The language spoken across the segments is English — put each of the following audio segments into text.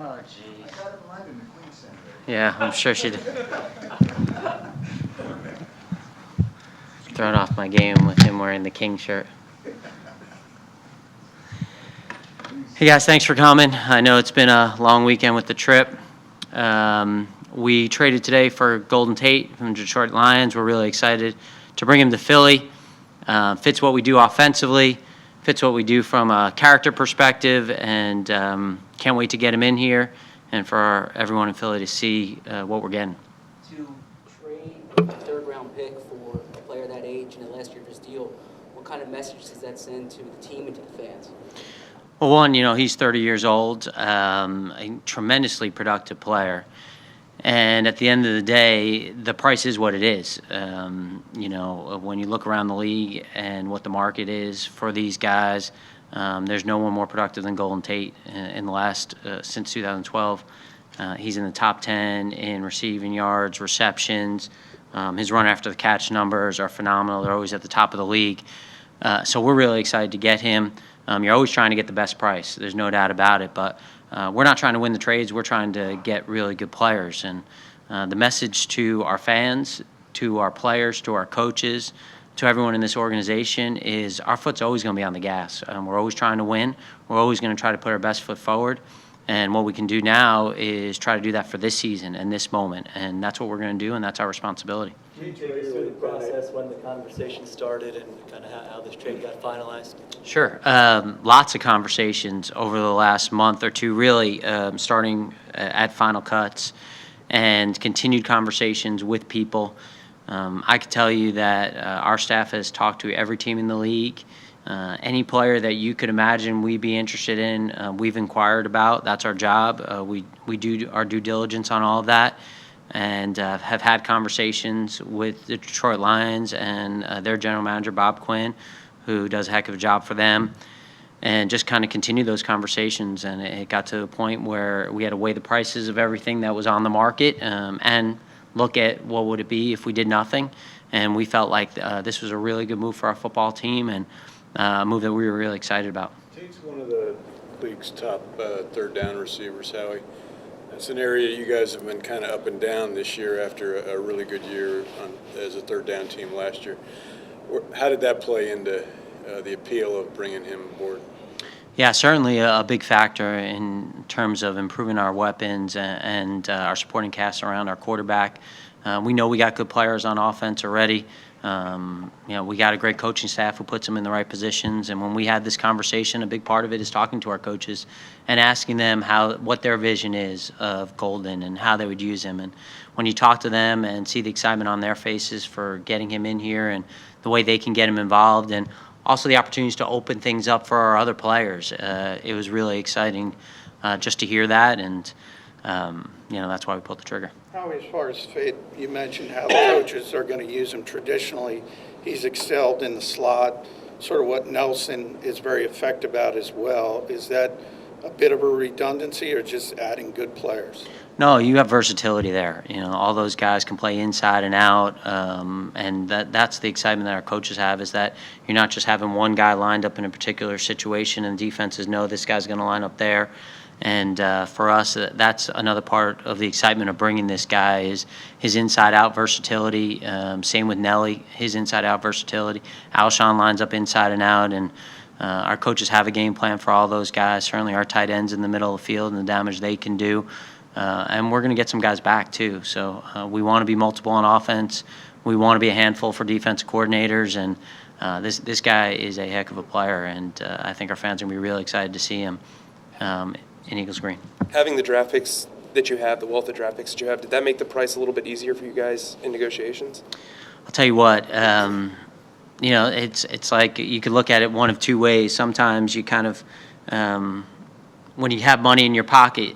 Oh, geez. I got it mine in the Queen Center. Yeah, I'm sure she did. Throwing off my game with him wearing the King shirt. Hey guys, thanks for coming. I know it's been a long weekend with the trip. We traded today for Golden Tate from the Detroit Lions. We're really excited to bring him to Philly. Fits what we do offensively, fits what we do from a character perspective, and can't wait to get him in here and for everyone in Philly to see what we're getting. To trade a third-round pick for a player that age in a last year of his deal, what kind of message does that send to the team and to the fans? Well, one, he's 30 years old, a tremendously productive player. And at the end of the day, the price is what it is. When you look around the league and what the market is for these guys, there's no one more productive than Golden Tate in the last, since 2012. He's in the top 10 in receiving yards, receptions. His run after the catch numbers are phenomenal. They're always at the top of the league. So we're really excited to get him. You're always trying to get the best price. There's no doubt about it. But we're not trying to win the trades. We're trying to get really good players. And the message to our fans, to our players, to our coaches, to everyone in this organization is our foot's always going to be on the gas. We're always trying to win. We're always going to try to put our best foot forward. And what we can do now is try to do that for this season and this moment. And that's what we're going to do, and that's our responsibility. Can you take us through the process when the conversation started and kind of how this trade got finalized? Sure. Lots of conversations over the last month or two, really, starting at final cuts and continued conversations with people. I can tell you that our staff has talked to every team in the league. Any player that you could imagine we'd be interested in, we've inquired about. That's our job. We do our due diligence on all of that, and have had conversations with the Detroit Lions and their general manager, Bob Quinn, who does a heck of a job for them, and just kind of continue those conversations. And it got to a point where we had to weigh the prices of everything that was on the market and look at what would it be if we did nothing. And we felt like this was a really good move for our football team and a move that we were really excited about. Tate's one of the league's top third down receivers, Howie. That's an area you guys have been kind of up and down this year after a really good year as a third down team last year. How did that play into the appeal of bringing him aboard? Yeah, certainly a big factor in terms of improving our weapons and our supporting cast around our quarterback. We know we got good players on offense already. We got a great coaching staff who puts them in the right positions. And when we had this conversation, a big part of it is talking to our coaches and asking them what their vision is of Golden and how they would use him. And when you talk to them and see the excitement on their faces for getting him in here and the way they can get him involved, and also the opportunities to open things up for our other players, it was really exciting just to hear that. And that's why we pulled the trigger. How, as far as fit, you mentioned how the coaches are going to use him traditionally. He's excelled in the slot, sort of what Nelson is very effective at as well. Is that a bit of a redundancy or just adding good players? No, you have versatility there. All those guys can play inside and out, and that's the excitement that our coaches have, is that you're not just having one guy lined up in a particular situation and defenses know this guy's going to line up there. And for us, that's another part of the excitement of bringing this guy is his inside-out versatility. Same with Nelly, his inside-out versatility. Alshon lines up inside and out, and our coaches have a game plan for all those guys. Certainly our tight ends in the middle of the field and the damage they can do. And we're going to get some guys back too. So we want to be multiple on offense. We want to be a handful for defensive coordinators. And this guy is a heck of a player, and I think our fans are going to be really excited to see him in Eagles Green. Having the draft picks that you have, the wealth of draft picks that you have, did that make the price a little bit easier for you guys in negotiations? I'll tell you what, it's like you could look at it one of two ways. Sometimes you kind of, when you have money in your pocket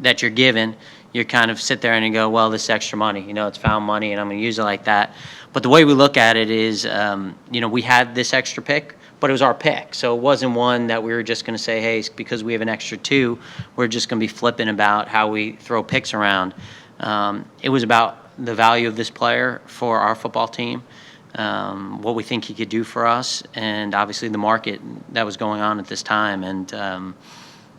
that you're given, you kind of sit there and you go, well, this is extra money, it's found money and I'm going to use it like that. But the way we look at it is, we had this extra pick, but it was our pick. So it wasn't one that we were just going to say, hey, because we have an extra two, we're just going to be flippant about how we throw picks around. It was about the value of this player for our football team, what we think he could do for us, and obviously the market that was going on at this time. And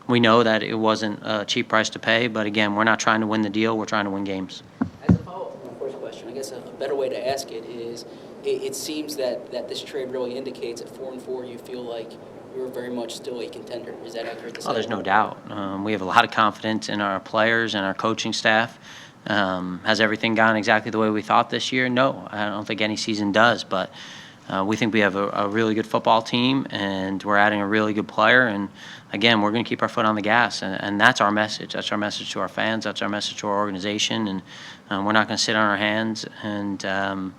we know that it wasn't a cheap price to pay, but again, we're not trying to win the deal, we're trying to win games. As a follow-up to my first question, I guess a better way to ask it is, it seems that this trade really indicates at 4-4 you feel like you're very much still a contender. Is that accurate to say? Oh, there's no doubt. We have a lot of confidence in our players and our coaching staff. Has everything gone exactly the way we thought this year? No, I don't think any season does, but we think we have a really good football team, and we're adding a really good player. And again, we're going to keep our foot on the gas, and that's our message. That's our message to our fans. That's our message to our organization. And we're not going to sit on our hands. And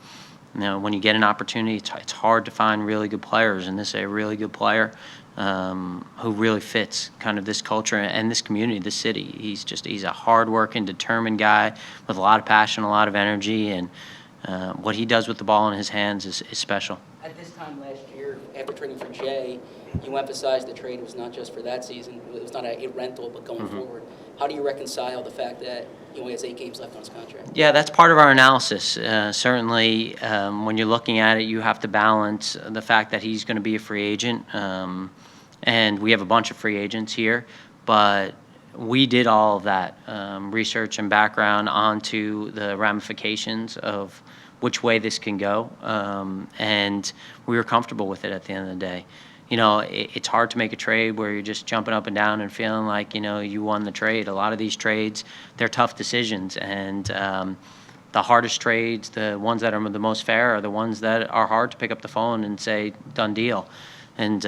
when you get an opportunity, it's hard to find really good players, and this is a really good player who really fits kind of this culture and this community, this city. He's a hard-working, determined guy with a lot of passion, a lot of energy, and what he does with the ball in his hands is special. At this time last year, after trading for Jay, you emphasized the trade was not just for that season. It was not a rental, but going forward. How do you reconcile the fact that he only has 8 games left on his contract? Yeah, that's part of our analysis. Certainly, when you're looking at it, you have to balance the fact that he's going to be a free agent, and we have a bunch of free agents here, but we did all of that research and background onto the ramifications of which way this can go, and we were comfortable with it at the end of the day. It's hard to make a trade where you're just jumping up and down and feeling like, you won the trade. A lot of these trades, they're tough decisions, and the hardest trades, the ones that are the most fair, are the ones that are hard to pick up the phone and say, done deal. And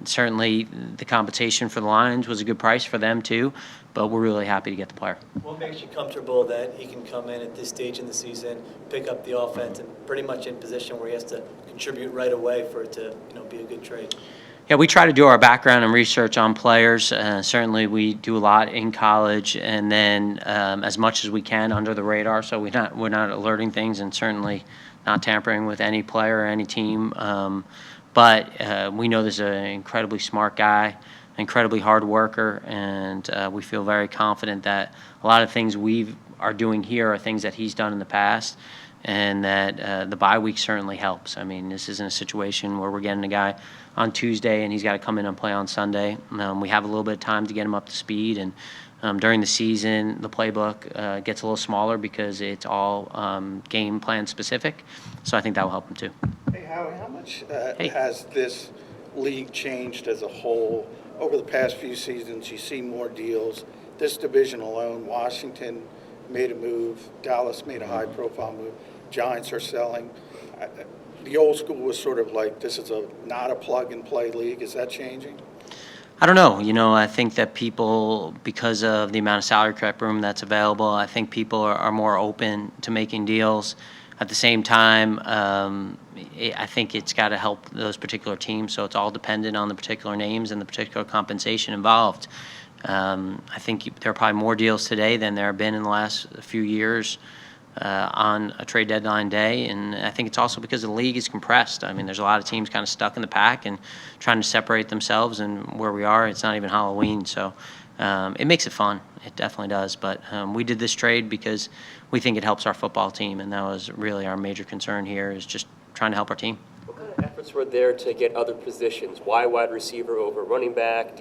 certainly the compensation for the Lions was a good price for them too, but we're really happy to get the player. What makes you comfortable that he can come in at this stage in the season, pick up the offense, and pretty much in position where he has to contribute right away for it to be a good trade? Yeah, we try to do our background and research on players. Certainly we do a lot in college, and then as much as we can under the radar, so we're not alerting things, and certainly not tampering with any player or any team. But we know this is an incredibly smart guy, incredibly hard worker, and we feel very confident that a lot of things we are doing here are things that he's done in the past, and that the bye week certainly helps. I mean, this isn't a situation where we're getting a guy on Tuesday and he's got to come in and play on Sunday. We have a little bit of time to get him up to speed, and during the season, the playbook gets a little smaller because it's all game plan specific, so I think that will help him too. Hey, Howie, how much has this league changed as a whole over the past few seasons? You see more deals. This division alone, Washington made a move, Dallas made a high-profile move, Giants are selling. The old school was sort of like, this is not a plug-and-play league. Is that changing? I don't know. I think that people, because of the amount of salary cap room that's available, I think people are more open to making deals. At the same time, I think it's got to help those particular teams, so it's all dependent on the particular names and the particular compensation involved. I think there are probably more deals today than there have been in the last few years on a trade deadline day, and I think it's also because the league is compressed. I mean, there's a lot of teams kind of stuck in the pack and trying to separate themselves, and where we are, it's not even Halloween, so it makes it fun. It definitely does, but we did this trade because we think it helps our football team, and that was really our major concern here, is just trying to help our team. What kind of efforts were there to get other positions? Why wide receiver over running back,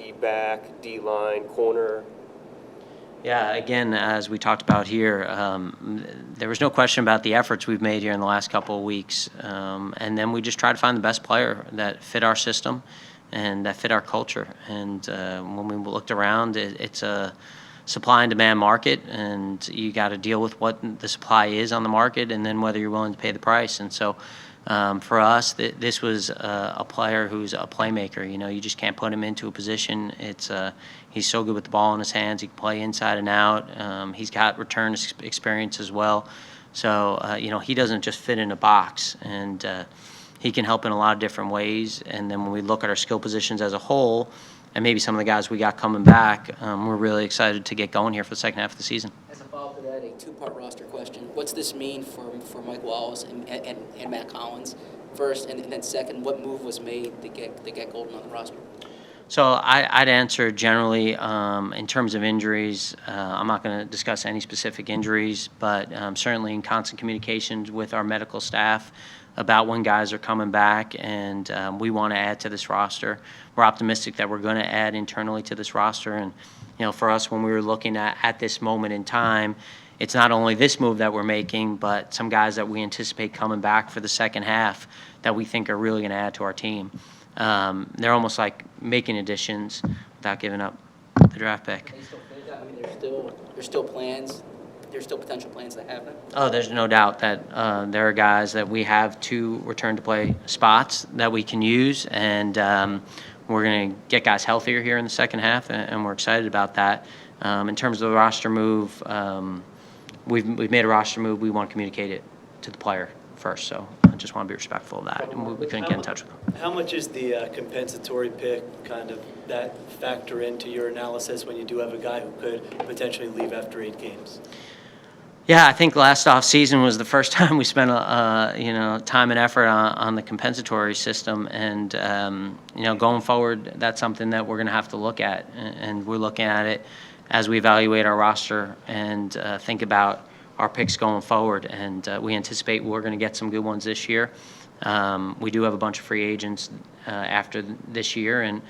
D-line, corner? Yeah, again, as we talked about here, there was no question about the efforts we've made here in the last couple of weeks. And then we just try to find the best player that fit our system and that fit our culture. And when we looked around, it's a supply and demand market, and you got to deal with what the supply is on the market and then whether you're willing to pay the price. And so for us, this was a player who's a playmaker. You just can't put him into a position. He's so good with the ball in his hands. He can play inside and out. He's got return experience as well. So, he doesn't just fit in a box, and he can help in a lot of different ways. And then when we look at our skill positions as a whole, and maybe some of the guys we got coming back, we're really excited to get going here for the second half of the season. As a follow-up to that, a 2-part roster question. What's this mean for Mike Wallace and Matt Collins, first? And then second, what move was made to get Golden on the roster? So I'd answer generally in terms of injuries. I'm not going to discuss any specific injuries, but certainly in constant communications with our medical staff. about when guys are coming back, and we want to add to this roster. We're optimistic that we're going to add internally to this roster, and for us, when we were looking at this moment in time, it's not only this move that we're making, but some guys that we anticipate coming back for the second half that we think are really going to add to our team. They're almost like making additions without giving up the draft pick. They still think that? I mean, there's still plans. There's still potential plans to happen. Oh, there's no doubt that there are guys that we have 2 return-to-play spots that we can use, and we're going to get guys healthier here in the second half, and we're excited about that. In terms of the roster move, we've made a roster move. We want to communicate it to the player first, so I just want to be respectful of that, and we couldn't get in touch with them. How much is the compensatory pick kind of that factor into your analysis when you do have a guy who could potentially leave after 8 games? Yeah, I think last off season was the first time we spent time and effort on the compensatory system, and going forward, that's something that we're going to have to look at, and we're looking at it as we evaluate our roster and think about our picks going forward. And we anticipate we're going to get some good ones this year. We do have a bunch of free agents after this year, and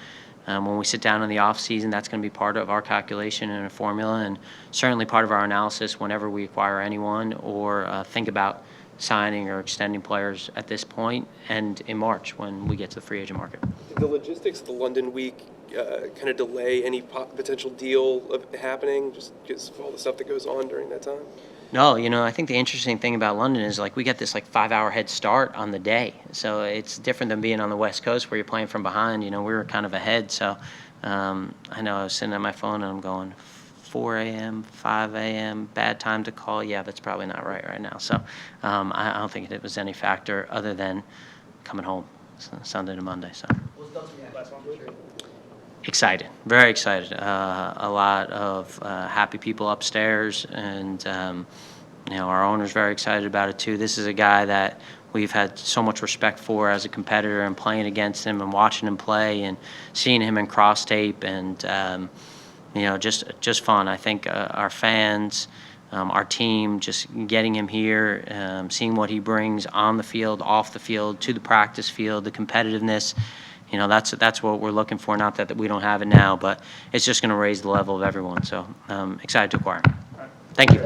when we sit down in the off season, that's going to be part of our calculation and a formula, and certainly part of our analysis whenever we acquire anyone or think about signing or extending players at this point and in March when we get to the free agent market. Did the logistics of the London week kind of delay any potential deal of happening, just because of all the stuff that goes on during that time? No, I think the interesting thing about London is we get this 5-hour head start on the day. So it's different than being on the West Coast where you're playing from behind. We were kind of ahead. So I know I was sitting at my phone and I'm going 4 a.m., 5 a.m., bad time to call. Yeah, that's probably not right now. So I don't think it was any factor other than coming home Sunday to Monday. So. Excited, very excited. A lot of happy people upstairs, and our owner's very excited about it too. This is a guy that we've had so much respect for as a competitor, and playing against him and watching him play and seeing him in cross tape, and just fun. I think our fans, our team, just getting him here, seeing what he brings on the field, off the field, to the practice field, the competitiveness. That's what we're looking for. Not that we don't have it now, but it's just going to raise the level of everyone. So excited to acquire him. Thank you.